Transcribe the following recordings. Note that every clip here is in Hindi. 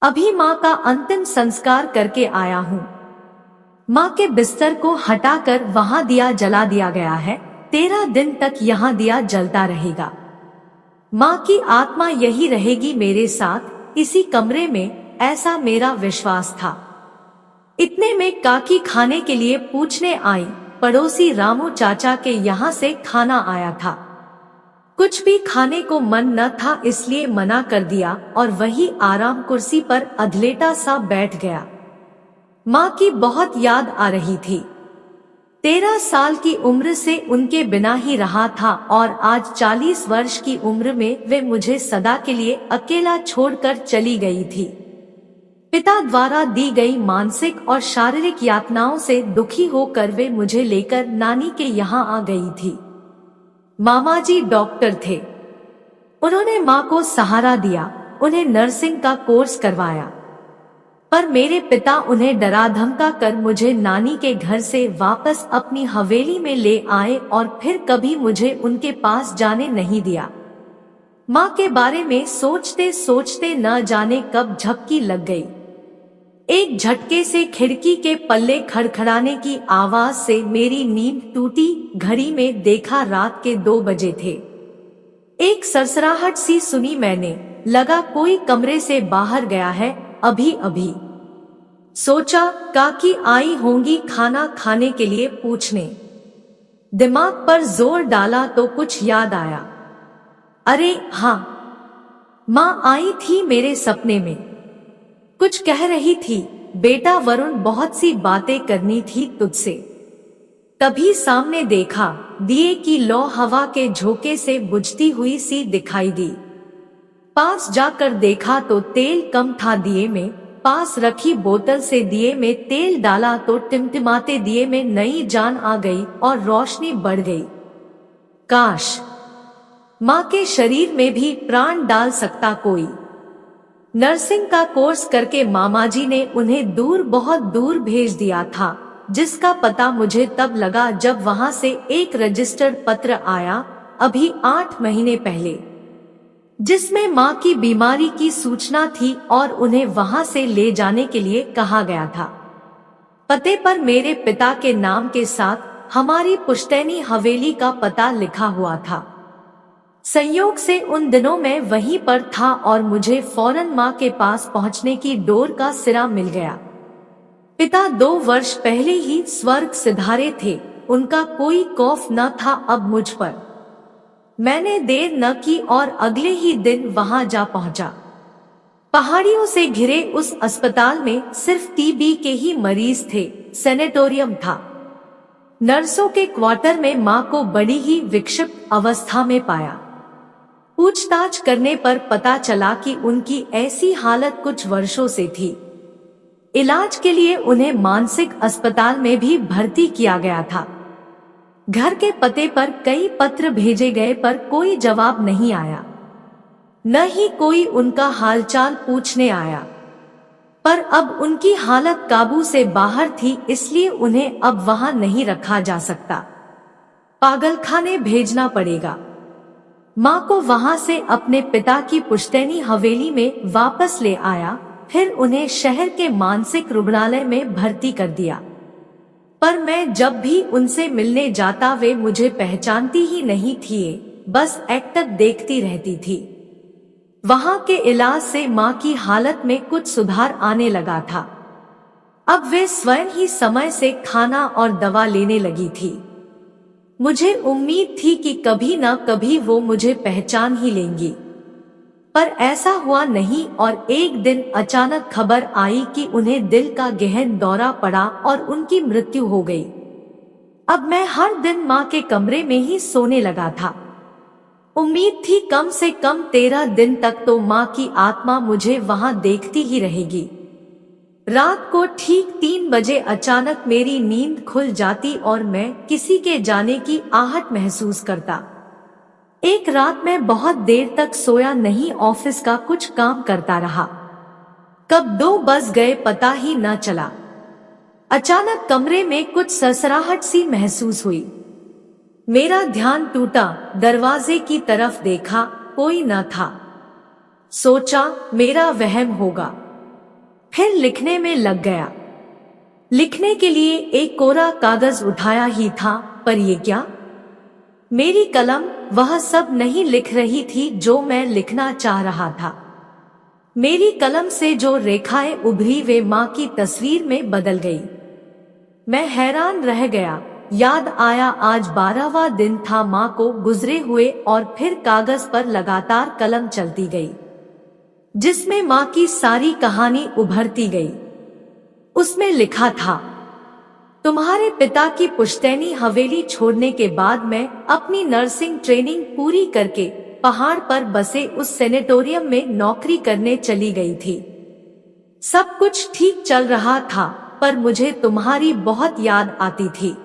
अभी माँ का अंतिम संस्कार करके आया हूँ। माँ के बिस्तर को हटाकर वहाँ दिया जला दिया गया है। 13 दिन तक यहाँ दिया जलता रहेगा। माँ की आत्मा यही रहेगी मेरे साथ, इसी कमरे में, ऐसा मेरा विश्वास था। इतने में काकी खाने के लिए पूछने आई। पड़ोसी रामू चाचा के यहाँ से खाना आया था। कुछ भी खाने को मन न था, इसलिए मना कर दिया और वही आराम कुर्सी पर अधलेटा सा बैठ गया। माँ की बहुत याद आ रही थी। 13 साल की उम्र से उनके बिना ही रहा था और आज 40 वर्ष की उम्र में वे मुझे सदा के लिए अकेला छोड़कर चली गई थी। पिता द्वारा दी गई मानसिक और शारीरिक यातनाओं से दुखी होकर वे मुझे लेकर नानी के यहाँ आ गई थी। मामा जी डॉक्टर थे। उन्होंने माँ को सहारा दिया, उन्हें नर्सिंग का कोर्स करवाया। पर मेरे पिता उन्हें डरा धमका कर मुझे नानी के घर से वापस अपनी हवेली में ले आए और फिर कभी मुझे उनके पास जाने नहीं दिया। माँ के बारे में सोचते सोचते न जाने कब झपकी लग गई। एक झटके से खिड़की के पल्ले खड़खड़ाने की आवाज से मेरी नींद टूटी। घड़ी में देखा रात के 2 बजे थे। एक सरसराहट सी सुनी मैंने, लगा कोई कमरे से बाहर गया है अभी अभी। सोचा काकी आई होंगी खाना खाने के लिए पूछने। दिमाग पर जोर डाला तो कुछ याद आया। अरे हाँ, माँ आई थी मेरे सपने में। कुछ कह रही थी, बेटा वरुण बहुत सी बातें करनी थी तुझसे। तभी सामने देखा, दिए की लौ हवा के झोंके से बुझती हुई सी दिखाई दी। पास जाकर देखा तो तेल कम था दिए में। पास रखी बोतल से दिए में तेल डाला तो टिमटिमाते दिए में नई जान आ गई और रोशनी बढ़ गई। काश माँ के शरीर में भी प्राण डाल सकता कोई। नर्सिंग का कोर्स करके मामाजी ने उन्हें दूर, बहुत दूर भेज दिया था, जिसका पता मुझे तब लगा जब वहां से एक रजिस्टर्ड पत्र आया, अभी 8 महीने पहले, जिसमें माँ की बीमारी की सूचना थी और उन्हें वहां से ले जाने के लिए कहा गया था। पते पर मेरे पिता के नाम के साथ हमारी पुश्तैनी हवेली का पता लिखा हुआ था। संयोग से उन दिनों मैं वहीं पर था और मुझे फौरन माँ के पास पहुँचने की डोर का सिरा मिल गया। पिता 2 वर्ष पहले ही स्वर्ग सिधारे थे, उनका कोई खौफ न था अब मुझ पर। मैंने देर न की और अगले ही दिन वहां जा पहुंचा। पहाड़ियों से घिरे उस अस्पताल में सिर्फ टीबी के ही मरीज थे, सैनिटोरियम था। नर्सों के क्वार्टर में माँ को बड़ी ही विक्षिप्त अवस्था में पाया। पूछताछ करने पर पता चला कि उनकी ऐसी हालत कुछ वर्षों से थी। इलाज के लिए उन्हें मानसिक अस्पताल में भी भर्ती किया गया था। घर के पते पर कई पत्र भेजे गए पर कोई जवाब नहीं आया, न ही कोई उनका हालचाल पूछने आया। पर अब उनकी हालत काबू से बाहर थी, इसलिए उन्हें अब वहां नहीं रखा जा सकता, पागलखाने भेजना पड़ेगा। माँ को वहां से अपने पिता की पुश्तैनी हवेली में वापस ले आया, फिर उन्हें शहर के मानसिक रुग्णालय में भर्ती कर दिया। पर मैं जब भी उनसे मिलने जाता वे मुझे पहचानती ही नहीं थी, बस एक्टर देखती रहती थी। वहां के इलाज से माँ की हालत में कुछ सुधार आने लगा था। अब वे स्वयं ही समय से खाना और दवा लेने लगी थी। मुझे उम्मीद थी कि कभी ना कभी वो मुझे पहचान ही लेंगी, पर ऐसा हुआ नहीं और एक दिन अचानक खबर आई कि उन्हें दिल का गहन दौरा पड़ा और उनकी मृत्यु हो गई। अब मैं हर दिन माँ के कमरे में ही सोने लगा था। उम्मीद थी कम से कम 13 दिन तक तो माँ की आत्मा मुझे वहां देखती ही रहेगी। रात को ठीक 3 बजे अचानक मेरी नींद खुल जाती और मैं किसी के जाने की आहट महसूस करता। एक रात मैं बहुत देर तक सोया नहीं, ऑफिस का कुछ काम करता रहा। कब 2 बज गए पता ही न चला। अचानक कमरे में कुछ सरसराहट सी महसूस हुई। मेरा ध्यान टूटा, दरवाजे की तरफ देखा, कोई न था। सोचा मेरा वहम होगा। फिर लिखने में लग गया। लिखने के लिए एक कोरा कागज उठाया ही था, पर ये क्या? मेरी कलम वह सब नहीं लिख रही थी जो मैं लिखना चाह रहा था। मेरी कलम से जो रेखाएं उभरी वे माँ की तस्वीर में बदल गई। मैं हैरान रह गया। याद आया आज 12वां दिन था माँ को गुजरे हुए, और फिर कागज पर लगातार कलम चलती गई, जिसमें माँ की सारी कहानी उभरती गई। उसमें लिखा था, तुम्हारे पिता की पुश्तैनी हवेली छोड़ने के बाद मैं अपनी नर्सिंग ट्रेनिंग पूरी करके पहाड़ पर बसे उस सेनेटोरियम में नौकरी करने चली गई थी। सब कुछ ठीक चल रहा था, पर मुझे तुम्हारी बहुत याद आती थी।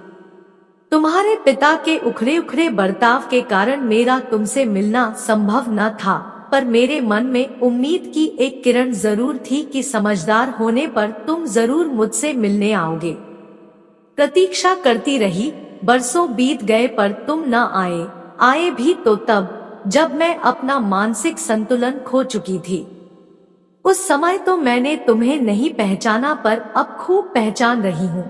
तुम्हारे पिता के उखड़े उखड़े बर्ताव के कारण मेरा तुमसे मिलना संभव न था, पर मेरे मन में उम्मीद की एक किरण जरूर थी कि समझदार होने पर तुम जरूर मुझसे मिलने आओगे। प्रतीक्षा करती रही, बरसों बीत गए पर तुम न आए। आए भी तो तब जब मैं अपना मानसिक संतुलन खो चुकी थी। उस समय तो मैंने तुम्हें नहीं पहचाना, पर अब खूब पहचान रही हूँ।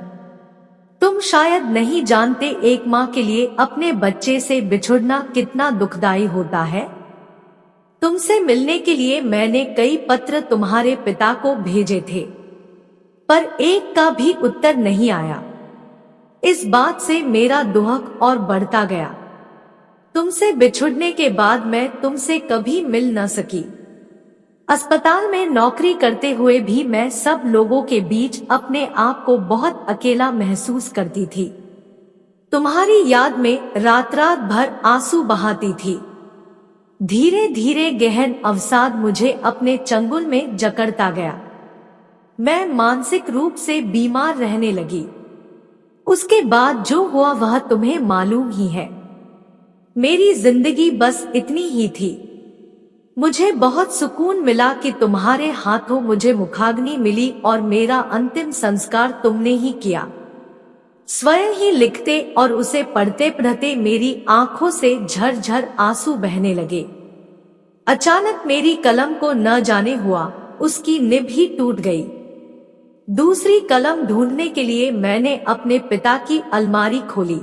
तुम शायद नहीं जानते एक माँ के लिए अपने बच्चे से बिछुड़ना कितना दुखदाई होता है। तुमसे मिलने के लिए मैंने कई पत्र तुम्हारे पिता को भेजे थे, पर एक का भी उत्तर नहीं आया। इस बात से मेरा दुहक और बढ़ता गया। तुमसे बिछुड़ने के बाद मैं तुमसे कभी मिल न सकी। अस्पताल में नौकरी करते हुए भी मैं सब लोगों के बीच अपने आप को बहुत अकेला महसूस करती थी। तुम्हारी याद में रात रात भर आंसू बहाती थी। धीरे धीरे गहन अवसाद मुझे अपने चंगुल में जकड़ता गया। मैं मानसिक रूप से बीमार रहने लगी। उसके बाद जो हुआ वह तुम्हें मालूम ही है। मेरी जिंदगी बस इतनी ही थी। मुझे बहुत सुकून मिला कि तुम्हारे हाथों मुझे मुखाग्नि मिली और मेरा अंतिम संस्कार तुमने ही किया। स्वयं ही लिखते और उसे पढ़ते पढ़ते मेरी आंखों से झरझर आंसू बहने लगे। अचानक मेरी कलम को न जाने हुआ उसकी निब ही टूट गई। दूसरी कलम ढूंढने के लिए मैंने अपने पिता की अलमारी खोली।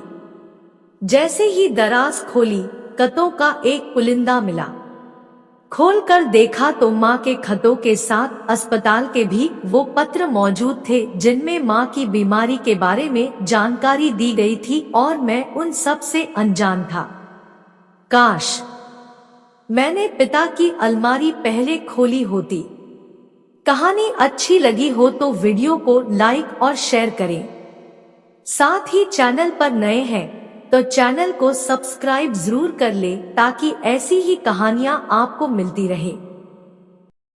जैसे ही दराज खोली, खतों का एक पुलिंदा मिला। खोलकर देखा तो माँ के खतों के साथ अस्पताल के भी वो पत्र मौजूद थे जिनमें माँ की बीमारी के बारे में जानकारी दी गई थी, और मैं उन सब से अनजान था। काश मैंने पिता की अलमारी पहले खोली होती। कहानी अच्छी लगी हो तो वीडियो को लाइक और शेयर करें। साथ ही चैनल पर नए हैं तो चैनल को सब्सक्राइब जरूर कर ले, ताकि ऐसी ही कहानियां आपको मिलती रहे।